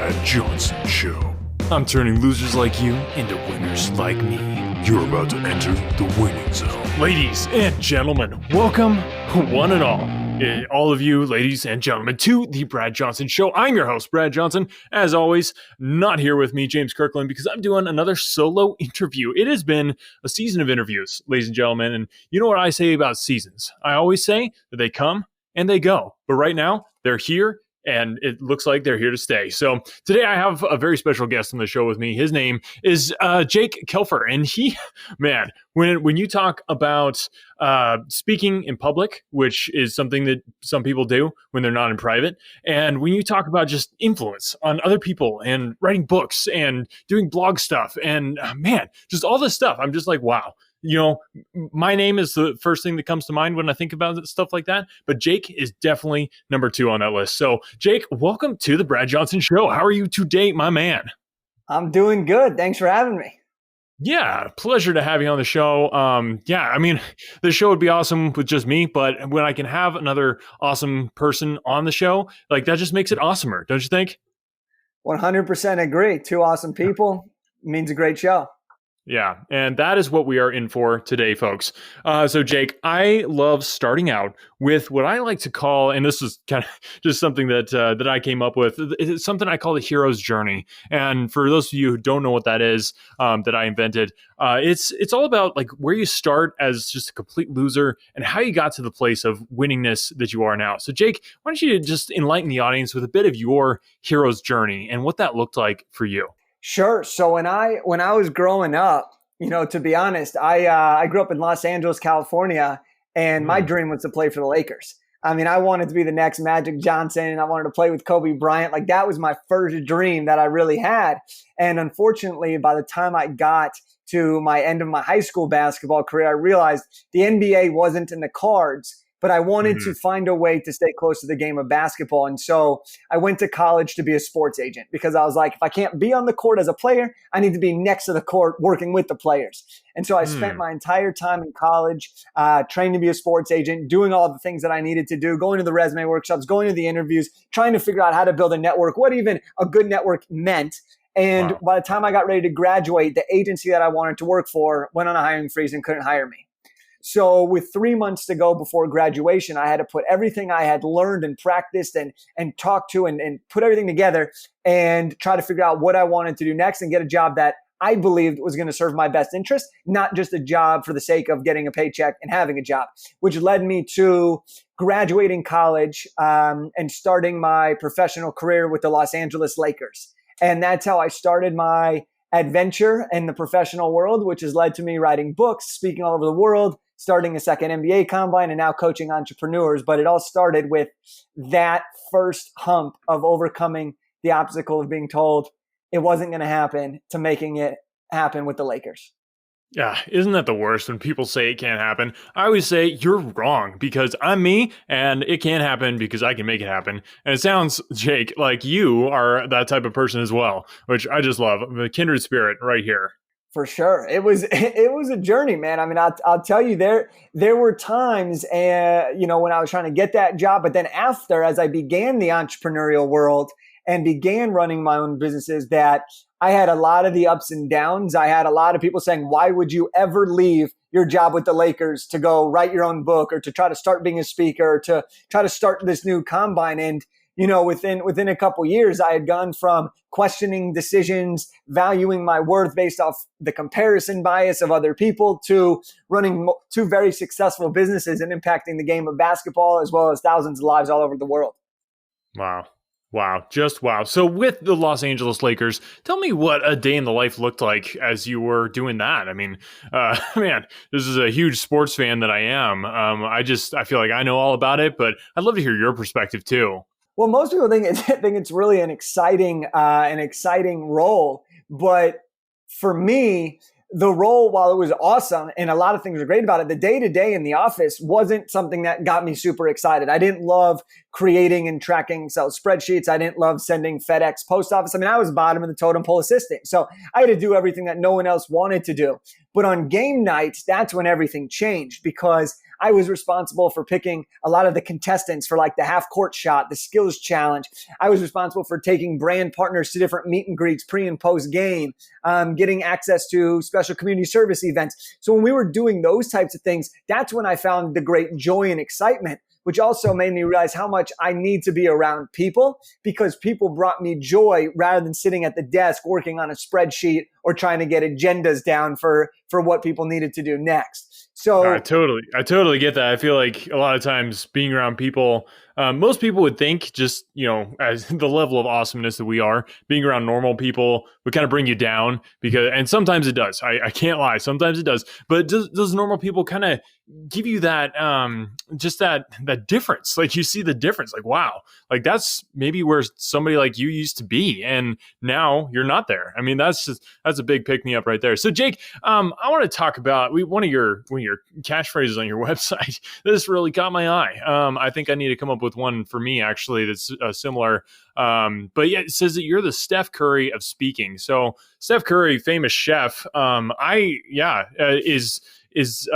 Brad Johnson Show. I'm turning losers like you into winners like me. You're about to enter the winning zone. Ladies and gentlemen, welcome, one and all of you, ladies and gentlemen, to the Brad Johnson Show. I'm your host, Brad Johnson. As always, not here with me, James Kirkland, because I'm doing another solo interview. It has been a season of interviews, ladies and gentlemen, and you know what I say about seasons? I always say that they come and they go, but right now, they're here. And it looks like they're here to stay. So today I have a very special guest on the show with me. His name is Jake Kefler. And he, man, when you talk about speaking in public, which is something that some people do when they're not in private, and when you talk about just influence on other people and writing books and doing blog stuff and man, just all this stuff, I'm just like, wow. You know, my name is the first thing that comes to mind when I think about stuff like that, but Jake is definitely number 2 on that list. So, Jake, welcome to the Brad Johnson Show. How are you today, my man? I'm doing good. Thanks for having me. Yeah, pleasure to have you on the show. I mean, the show would be awesome with just me, but when I can have another awesome person on the show, like that just makes it awesomer, don't you think? 100% agree. 2 awesome people means a great show. Yeah, and that is what we are in for today, folks. So, Jake, I love starting out with what I like to call, and this is kind of just something that I came up with. It's something I call the hero's journey. And for those of you who don't know what that is, that I invented, it's all about like where you start as just a complete loser and how you got to the place of winningness that you are now. So, Jake, why don't you just enlighten the audience with a bit of your hero's journey and what that looked like for you? Sure. So when I was growing up, to be honest, I grew up in Los Angeles, California, and my dream was to play for the Lakers. I mean, I wanted to be the next Magic Johnson. I wanted to play with Kobe Bryant. Like that was my first dream that I really had. And unfortunately, by the time I got to my end of my high school basketball career, I realized the NBA wasn't in the cards. But I wanted to find a way to stay close to the game of basketball. And so I went to college to be a sports agent because I was like, if I can't be on the court as a player, I need to be next to the court working with the players. And so I spent my entire time in college trained to be a sports agent, doing all the things that I needed to do, going to the resume workshops, going to the interviews, trying to figure out how to build a network, what even a good network meant. And by the time I got ready to graduate, the agency that I wanted to work for went on a hiring freeze and couldn't hire me. So with 3 months to go before graduation, I had to put everything I had learned and practiced and talked to and put everything together and try to figure out what I wanted to do next and get a job that I believed was going to serve my best interest, not just a job for the sake of getting a paycheck and having a job, which led me to graduating college and starting my professional career with the Los Angeles Lakers. And that's how I started my adventure in the professional world, which has led to me writing books, speaking all over the world, starting a second MBA combine, and now coaching entrepreneurs. But it all started with that first hump of overcoming the obstacle of being told it wasn't going to happen to making it happen with the Lakers. Yeah, isn't that the worst when people say it can't happen? I always say you're wrong because I'm me and it can't happen because I can make it happen. And it sounds, Jake, like you are that type of person as well, which I just love. The kindred spirit right here. For sure. It was a journey, man. I mean, I'll tell you there were times, when I was trying to get that job, but then after, as I began the entrepreneurial world and began running my own businesses, that I had a lot of the ups and downs. I had a lot of people saying, why would you ever leave your job with the Lakers to go write your own book or to try to start being a speaker or to try to start this new combine? And within a couple of years, I had gone from questioning decisions, valuing my worth based off the comparison bias of other people, to running 2 very successful businesses and impacting the game of basketball as well as thousands of lives all over the world. Wow. Just wow. So with the Los Angeles Lakers, tell me what a day in the life looked like as you were doing that. I mean, man, this is a huge sports fan that I am. I feel like I know all about it, but I'd love to hear your perspective too. Well, most people think it's really an exciting role, but for me, the role, while it was awesome and a lot of things are great about it, the day-to-day in the office wasn't something that got me super excited. I didn't love creating and tracking Excel spreadsheets. I didn't love sending FedEx post office. I mean, I was bottom of the totem pole assistant. So I had to do everything that no one else wanted to do. But on game nights, that's when everything changed because I was responsible for picking a lot of the contestants for like the half court shot, the skills challenge. I was responsible for taking brand partners to different meet and greets pre and post game, getting access to special community service events. So when we were doing those types of things, that's when I found the great joy and excitement, which also made me realize how much I need to be around people because people brought me joy rather than sitting at the desk working on a spreadsheet or trying to get agendas down for what people needed to do next. So I totally get that. I feel like a lot of times being around people, most people would think just, as the level of awesomeness that we are, being around normal people would kind of bring you down and sometimes it does. I can't lie. Sometimes it does. But does normal people kind of give you that, just that difference? Like you see the difference, like, wow, like that's maybe where somebody like you used to be. And now you're not there. I mean, that's a big pick me up right there. So Jake, I want to talk about one of your catchphrases on your website. This really caught my eye. I think I need to come up with one for me actually that's similar. But yeah, it says that you're the STEPH Curry of speaking. So Steph Curry, famous chef. Is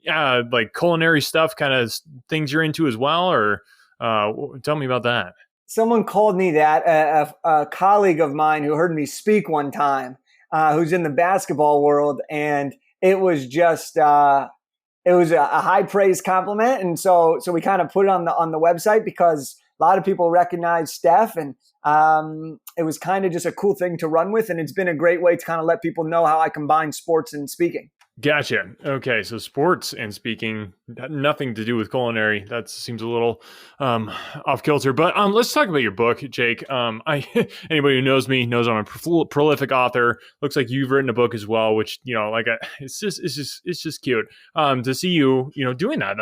like culinary stuff kind of things you're into as well, or tell me about that. Someone called me that. A colleague of mine who heard me speak one time, who's in the basketball world, and it was just it was a high praise compliment, and so we kind of put it on the website because a lot of people recognize Steph, and it was kind of just a cool thing to run with, and it's been a great way to kind of let people know how I combine sports and speaking. Gotcha. Okay, so sports and speaking, nothing to do with culinary. That seems a little off kilter. But let's talk about your book, Jake. Anybody who knows me knows I'm a prolific author. Looks like you've written a book as well, which it's just cute to see you doing that.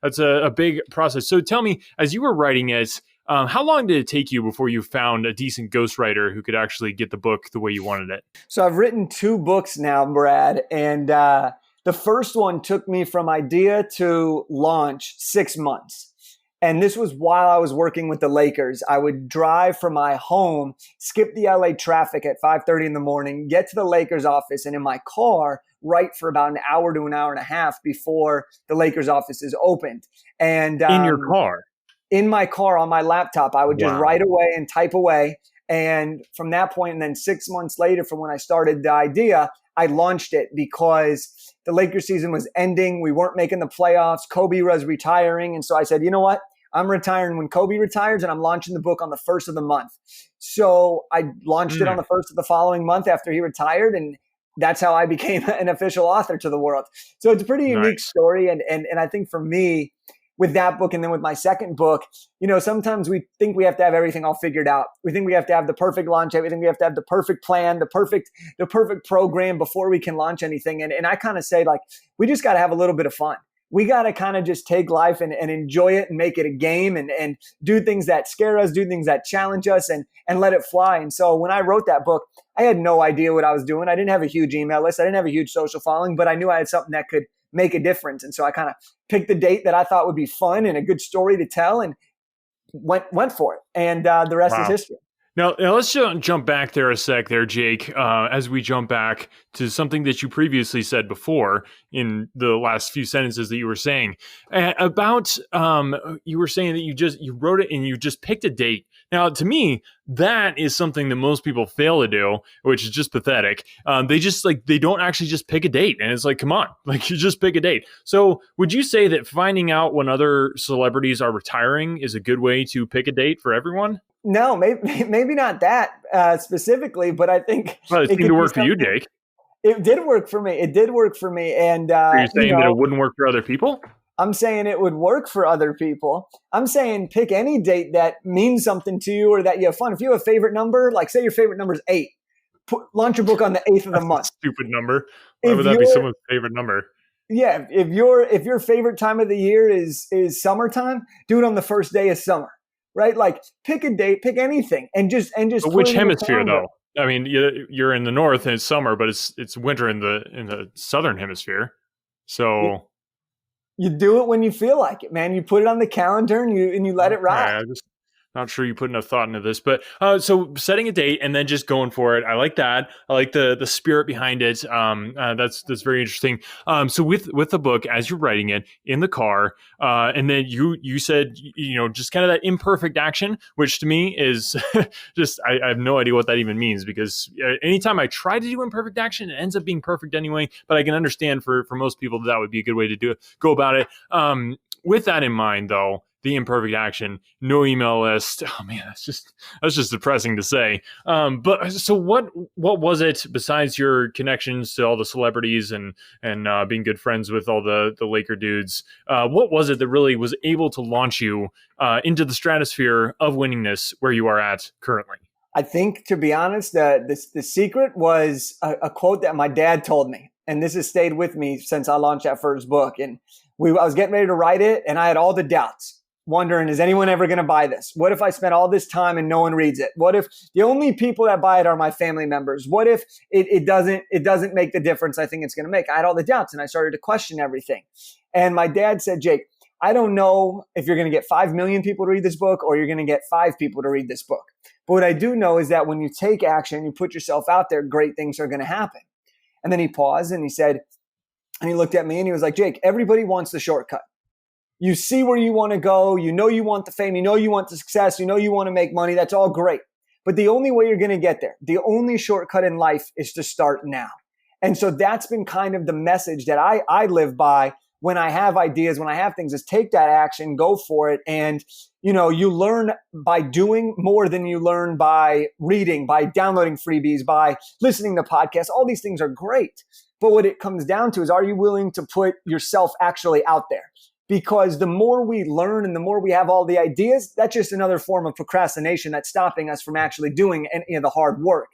That's a big process. So tell me, as you were writing it, how long did it take you before you found a decent ghostwriter who could actually get the book the way you wanted it? So I've written 2 books now, Brad, and the first one took me from idea to launch 6 months. And this was while I was working with the Lakers. I would drive from my home, skip the LA traffic at 5:30 in the morning, get to the Lakers office, and in my car, write for about an hour to an hour and a half before the Lakers offices opened. And in your car? In my car on my laptop, I would just write away and type away. And from that point, and then 6 months later from when I started the idea, I launched it because the Lakers season was ending. We weren't making the playoffs. Kobe was retiring. And so I said, you know what? I'm retiring when Kobe retires, and I'm launching the book on the first of the month. So I launched it on the first of the following month after he retired. And that's how I became an official author to the world. So it's a pretty unique story. And I think for me, with that book and then with my second book, sometimes we think we have to have everything all figured out. We think we have to have the perfect launch. We think we have to have the perfect plan, the perfect program before we can launch anything. And I kind of say, like, we just got to have a little bit of fun. We got to kind of just take life and enjoy it and make it a game and do things that scare us, do things that challenge us and let it fly. And so when I wrote that book, I had no idea what I was doing. I didn't have a huge email list. I didn't have a huge social following, but I knew I had something that could make a difference. And so I kind of picked the date that I thought would be fun and a good story to tell and went for it. And the rest is history. Now let's jump back there a sec there, Jake, as we jump back to something that you previously said before in the last few sentences that you were saying about, you were saying that you wrote it and you just picked a date. Now, to me, that is something that most people fail to do, which is just pathetic. They don't actually just pick a date. And it's like, come on, like you just pick a date. So would you say that finding out when other celebrities are retiring is a good way to pick a date for everyone? No, maybe not that specifically, but I think it seemed to work for you, Jake. It did work for me. And are you saying that it wouldn't work for other people? I'm saying it would work for other people. I'm saying pick any date that means something to you or that you have fun. If you have a favorite number, like say your favorite number is 8, launch your book on the 8th of the month. Stupid number. Why would that be someone's favorite number? Yeah, if your favorite time of the year is summertime, do it on the first day of summer. Right? Like pick a date, pick anything and just but which hemisphere though? I mean, you're in the north and it's summer, but it's winter in the southern hemisphere. So you do it when you feel like it, man. You put it on the calendar and you let it ride. Not sure you put enough thought into this, but so setting a date and then just going for it. I like that. I like the spirit behind it. That's very interesting. So with the book as you're writing it in the car, and then you said just kind of that imperfect action, which to me is just I have no idea what that even means, because anytime I try to do imperfect action, it ends up being perfect anyway. But I can understand for most people that would be a good way to go about it. With that in mind, though, the imperfect action, no email list. Oh man, that's just depressing to say. But so what was it besides your connections to all the celebrities and being good friends with all the Laker dudes? What was it that really was able to launch you into the stratosphere of winningness where you are at currently? I think, to be honest, the secret was a quote that my dad told me, and this has stayed with me since I launched that first book. And I was getting ready to write it, and I had all the doubts, wondering, is anyone ever going to buy this? What if I spent all this time and no one reads it? What if the only people that buy it are my family members? What if it doesn't make the difference I think it's going to make? I had all the doubts, and I started to question everything. And my dad said, Jake, I don't know if you're going to get 5 million people to read this book or you're going to get 5 people to read this book. But what I do know is that when you take action, you put yourself out there, great things are going to happen. And then he paused and he said, and he looked at me and he was like, Jake, everybody wants the shortcut. You see where you want to go. You know you want the fame. You know you want the success. You know you want to make money. That's all great. But the only way you're going to get there, the only shortcut in life is to start now. And so that's been kind of the message that I live by when I have ideas, when I have things, is take that action, go for it. And, you learn by doing more than you learn by reading, by downloading freebies, by listening to podcasts. All these things are great. But what it comes down to is, are you willing to put yourself actually out there? Because the more we learn and the more we have all the ideas, that's just another form of procrastination that's stopping us from actually doing any of the hard work.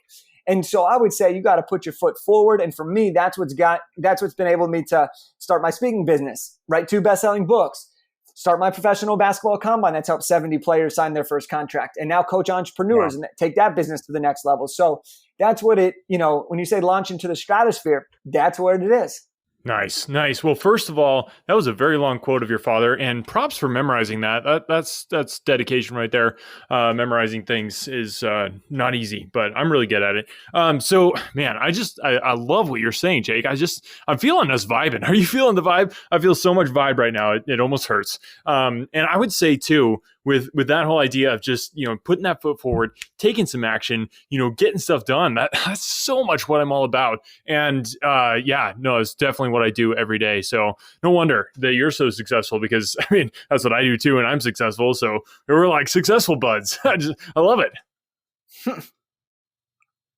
And so I would say you got to put your foot forward. And for me, that's what's been able me to start my speaking business, write 2 best-selling books, start my professional basketball combine that's helped 70 players sign their first contract, and now coach entrepreneurs and take that business to the next level. So that's what when you say launch into the stratosphere, that's what it is. Nice. Well, first of all, that was a very long quote of your father, and props for memorizing that. That's dedication right there. Memorizing things is not easy, but I'm really good at it. So, man, I love what you're saying, Jake. I'm feeling us vibing. Are you feeling the vibe? I feel so much vibe right now. It almost hurts. And I would say too, with that whole idea of just, putting that foot forward, taking some action, getting stuff done. That's so much what I'm all about. And it's definitely what I do every day. So no wonder that you're so successful, because that's what I do too. And I'm successful. So we're like successful buds. I love it.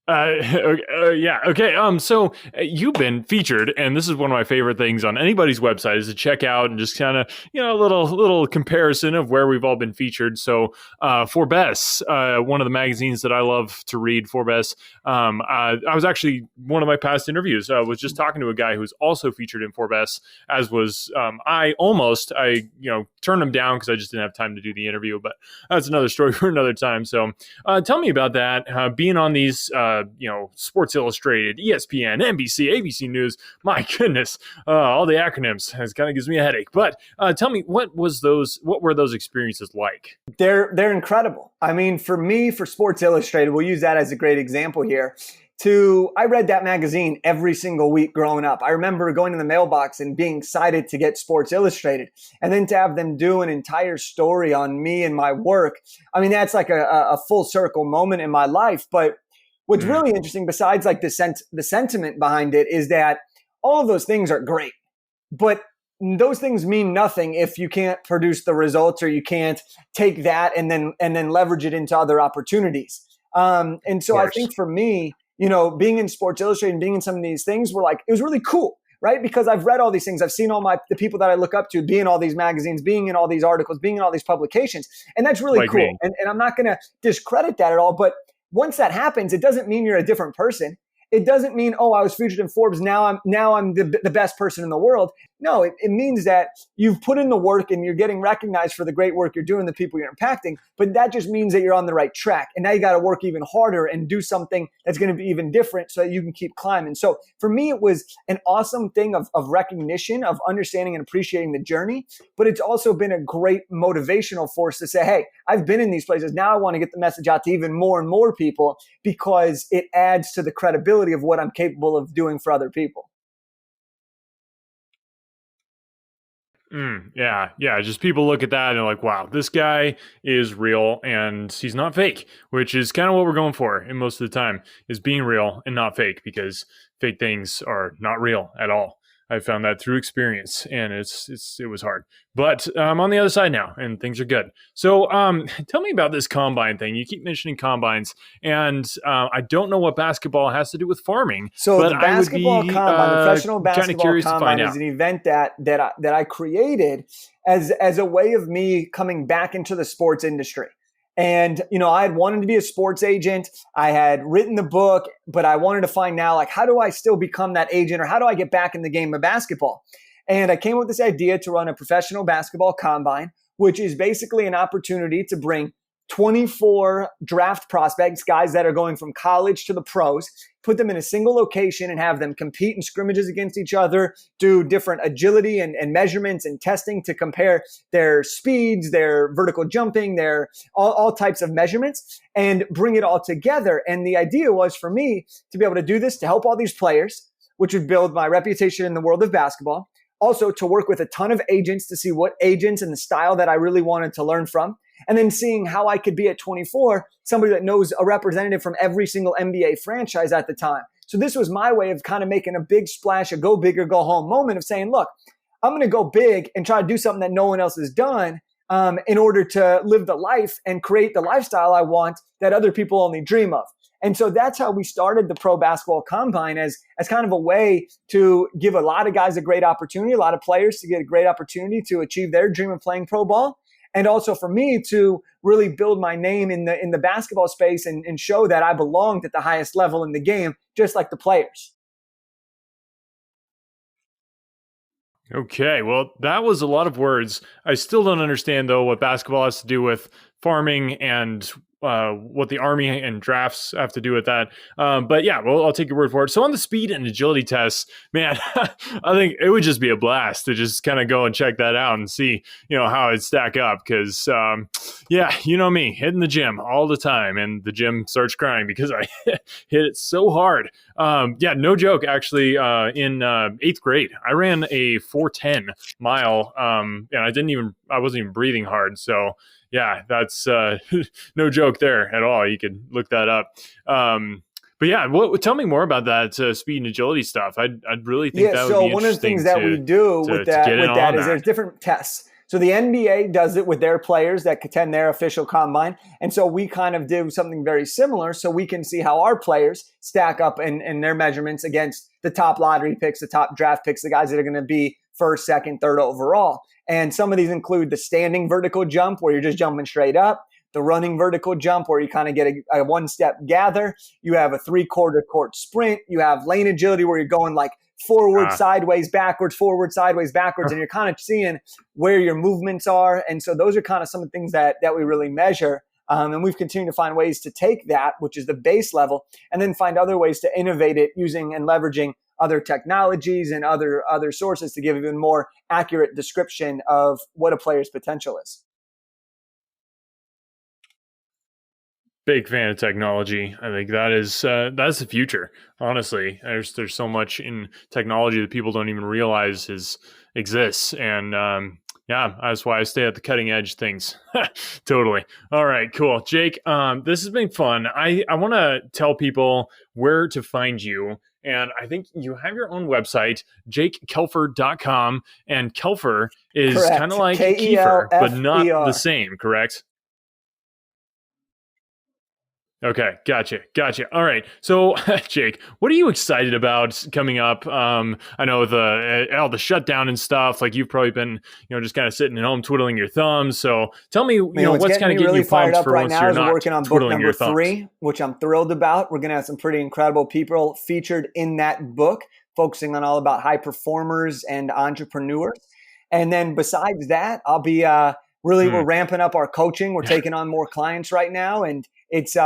Okay. So you've been featured, and this is one of my favorite things on anybody's website is to check out and just kind of, a little comparison of where we've all been featured. So, Forbes, one of the magazines that I love to read, Forbes. I was actually, one of my past interviews, was just talking to a guy who's also featured in Forbes, as was, I turned him down because I just didn't have time to do the interview, but that's another story for another time. So, tell me about that, being on these, Sports Illustrated, ESPN, NBC, ABC News. My goodness, all the acronyms. It kind of gives me a headache. But tell me, what were those experiences like? They're incredible. For me, for Sports Illustrated, we'll use that as a great example here. I read that magazine every single week growing up. I remember going to the mailbox and being excited to get Sports Illustrated, and then to have them do an entire story on me and my work. That's like a full circle moment in my life. But what's really interesting, besides like the sentiment behind it, is that all of those things are great, but those things mean nothing if you can't produce the results, or you can't take that and then leverage it into other opportunities. And so I think for me, being in Sports Illustrated and being in some of these things it was really cool, right? Because I've read all these things. I've seen the people that I look up to be in all these magazines, being in all these articles, being in all these publications. And that's really cool. And I'm not going to discredit that at all. But once that happens, it doesn't mean you're a different person. it doesn't mean, oh, I was featured in Forbes. Now I'm the best person in the world. No, it means that you've put in the work and you're getting recognized for the great work you're doing, the people you're impacting. But that just means that you're on the right track. And now you got to work even harder and do something that's going to be even different so that you can keep climbing. So for me, it was an awesome thing of recognition, of understanding and appreciating the journey. But it's also been a great motivational force to say, hey, I've been in these places. Now I want to get the message out to even more and more people, because it adds to the credibility of what I'm capable of doing for other people. Yeah. Just people look at that and they're like, wow, this guy is real and he's not fake, which is kind of what we're going for. And most of the time is being real and not fake, because fake things are not real at all. I found that through experience, and it was hard, but I'm on the other side now and things are good. So tell me about this combine thing. You keep mentioning combines, and I don't know what basketball has to do with farming. So but the basketball combine, the professional basketball combine, is an event that I created as a way of me coming back into the sports industry. And, I had wanted to be a sports agent. I had written the book, but I wanted to find now, like, how do I still become that agent, or how do I get back in the game of basketball? And I came up with this idea to run a professional basketball combine, which is basically an opportunity to bring 24 draft prospects, guys that are going from college to the pros, put them in a single location and have them compete in scrimmages against each other, do different agility and measurements and testing to compare their speeds, their vertical jumping, their all types of measurements, and bring it all together. And the idea was for me to be able to do this to help all these players, which would build my reputation in the world of basketball. Also to work with a ton of agents to see what agents and the style that I really wanted to learn from. And then seeing how I could be at 24, somebody that knows a representative from every single NBA franchise at the time. So this was my way of kind of making a big splash, a go big or go home moment of saying, look, I'm going to go big and try to do something that no one else has done in order to live the life and create the lifestyle I want that other people only dream of. And so that's how we started the Pro Basketball Combine, as kind of a way to give a lot of guys a great opportunity, a lot of players to get a great opportunity to achieve their dream of playing pro ball. And also for me to really build my name in the basketball space and show that I belonged at the highest level in the game, just like the players. Okay, well, that was a lot of words. I still don't understand, though, what basketball has to do with farming and what the Army and drafts have to do with that. But yeah, well, I'll take your word for it. So on the speed and agility tests, man, I think it would just be a blast to just kind of go and check that out and see, how it'd stack up. Because, yeah, you know me, hitting the gym all the time, and the gym starts crying because I hit it so hard. Yeah, no joke. Actually, in 8th grade, I ran a 4:10 mile, and I wasn't even breathing hard. So yeah, that's no joke there at all. You could look that up. But yeah, tell me more about that speed and agility stuff. I'd really think that would be interesting. So one of the things that we do with that is there's different tests. So the NBA does it with their players that attend their official combine. And so we kind of do something very similar so we can see how our players stack up in their measurements against the top lottery picks, the top draft picks, the guys that are going to be first, second, third overall. And some of these include the standing vertical jump where you're just jumping straight up, the running vertical jump where you kind of get a one-step gather. You have a 3/4 court sprint. You have lane agility where you're going like forward, sideways, backwards, and you're kind of seeing where your movements are. And so those are kind of some of the things that we really measure. And we've continued to find ways to take that, which is the base level, and then find other ways to innovate it using and leveraging other technologies and other sources to give even more accurate description of what a player's potential is. Big fan of technology. I think that's the future. Honestly, there's so much in technology that people don't even realize exists, and yeah, that's why I stay at the cutting edge things. Totally. All right, cool, Jake. This has been fun. I want to tell people where to find you. And I think you have your own website, jakekefler.com. And Kefler is kind of like Kefir, but not the same, correct? Okay, gotcha. All right, so Jake, what are you excited about coming up? I know all the shutdown and stuff. Like you've probably been, just kind of sitting at home twiddling your thumbs. So tell me, what's kind of getting you fired pumped up for right once now you're is we're not working on book twiddling number your thumbs. 3, which I'm thrilled about. We're going to have some pretty incredible people featured in that book, focusing on all about high performers and entrepreneurs. And then besides that, I'll be we're ramping up our coaching. We're taking on more clients right now, and it's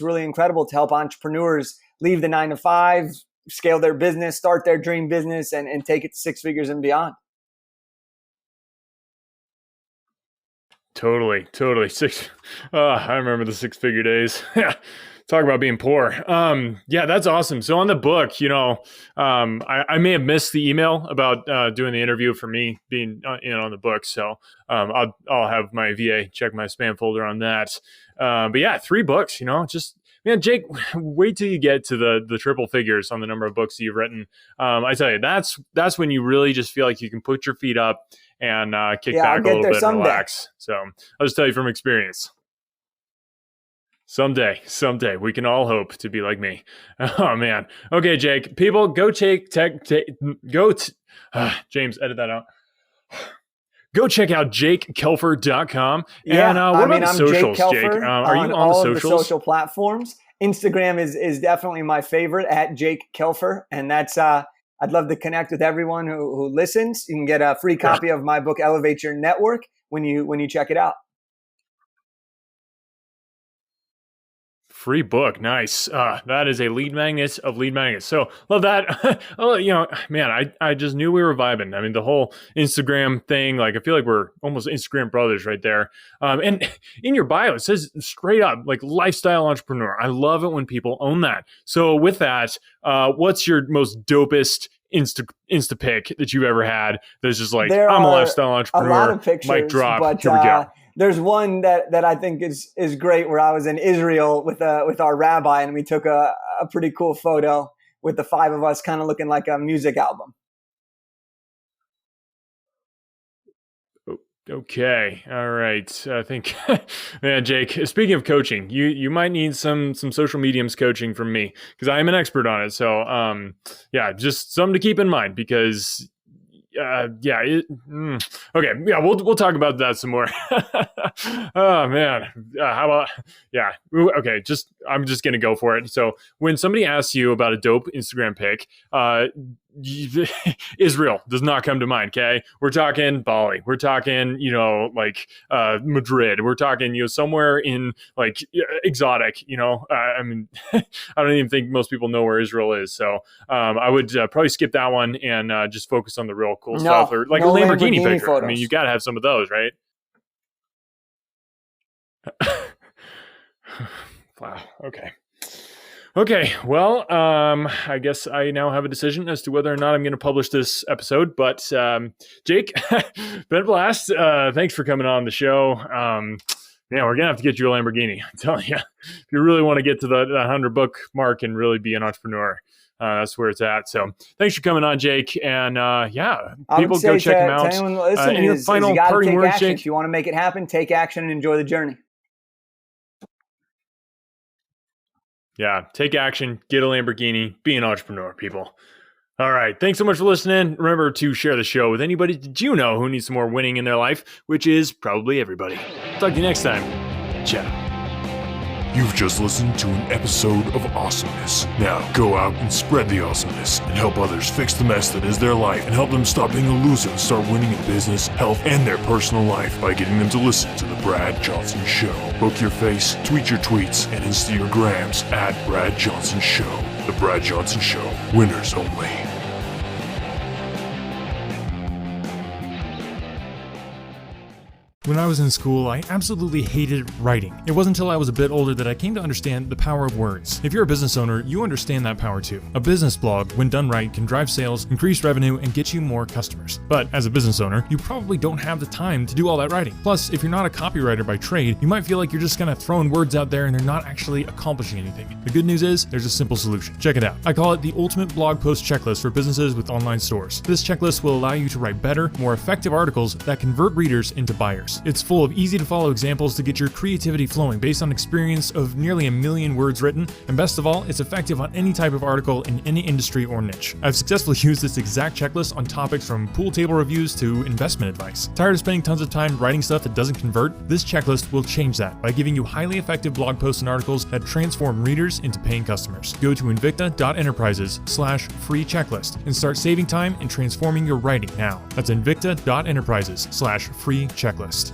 really incredible to help entrepreneurs leave the 9-to-5, scale their business, start their dream business, and take it to 6 figures and beyond. Totally. I remember the 6-figure days. Talk about being poor. Yeah, that's awesome. So on the book, I may have missed the email about doing the interview for me being on the book. So I'll have my VA check my spam folder on that. But yeah, 3 books. Man, Jake, wait till you get to the triple figures on the number of books you've written. I tell you, that's when you really just feel like you can put your feet up and kick back a little bit and relax. So I'll just tell you from experience. Someday, we can all hope to be like me. Oh man. Okay, Jake. People, go James, edit that out. Go check out jakekefler.com. Yeah, and what about the socials, Jake? Jake? Are you on all the of socials? The social platforms. Instagram is definitely my favorite, at Jake Kefler, and that's I'd love to connect with everyone who listens. You can get a free copy of my book, Elevate Your Network, when you check it out. Free book. Nice. That is a lead magnet of lead magnets. So love that. Man, I just knew we were vibing. I mean, the whole Instagram thing, like I feel like we're almost Instagram brothers right there. And in your bio, it says straight up like lifestyle entrepreneur. I love it when people own that. So with that, what's your most dopest Insta pic that you've ever had? That's just like, I'm a lifestyle entrepreneur. A lot of pictures, mic drop. But, here we go. There's one that I think is great, where I was in Israel with our rabbi, and we took a pretty cool photo with the 5 of us, kind of looking like a music album. Okay. All right. I think, man, Jake, speaking of coaching, you might need some social mediums coaching from me, because I am an expert on it. So, yeah, just something to keep in mind, because okay. Yeah, we'll talk about that some more. Oh man. How about, yeah. Okay. I'm just going to go for it. So when somebody asks you about a dope Instagram pic, Israel does not come to mind. Okay. We're talking Bali. We're talking, Madrid. We're talking, somewhere in like exotic, I mean, I don't even think most people know where Israel is. So, I would probably skip that one and just focus on the real cool stuff, or like a Lamborghini picture. Photos. I mean, you got to have some of those, right? Wow. Okay, well, I guess I now have a decision as to whether or not I'm going to publish this episode. But Jake, been a blast. Thanks for coming on the show. Yeah, we're going to have to get you a Lamborghini. I'm telling you, if you really want to get to the 100 book mark and really be an entrepreneur, that's where it's at. So thanks for coming on, Jake. And yeah, people go check him out. Anyone listening, your final parting words, Jake? If you want to make it happen, take action and enjoy the journey. Yeah, take action, get a Lamborghini, be an entrepreneur, people. All right, thanks so much for listening. Remember to share the show with anybody that you know who needs some more winning in their life, which is probably everybody. Talk to you next time. Ciao. You've just listened to an episode of awesomeness. Now go out and spread the awesomeness and help others fix the mess that is their life, and help them stop being a loser and start winning in business, health, and their personal life by getting them to listen to The Brad Johnson Show. Book your face, tweet your tweets, and Insta your grams at Brad Johnson Show. The Brad Johnson Show. Winners only. When I was in school, I absolutely hated writing. It wasn't until I was a bit older that I came to understand the power of words. If you're a business owner, you understand that power too. A business blog, when done right, can drive sales, increase revenue, and get you more customers. But as a business owner, you probably don't have the time to do all that writing. Plus, if you're not a copywriter by trade, you might feel like you're just kind of throwing words out there and they're not actually accomplishing anything. The good news is, there's a simple solution. Check it out. I call it the ultimate blog post checklist for businesses with online stores. This checklist will allow you to write better, more effective articles that convert readers into buyers. words. It's full of easy to follow examples to get your creativity flowing based on experience of nearly 1 million words written, and best of all, it's effective on any type of article in any industry or niche. I've successfully used this exact checklist on topics from pool table reviews to investment advice. Tired of spending tons of time writing stuff that doesn't convert? This checklist will change that by giving you highly effective blog posts and articles that transform readers into paying customers. Go to invicta.enterprises/free checklist and start saving time and transforming your writing now. That's invicta.enterprises/free checklist.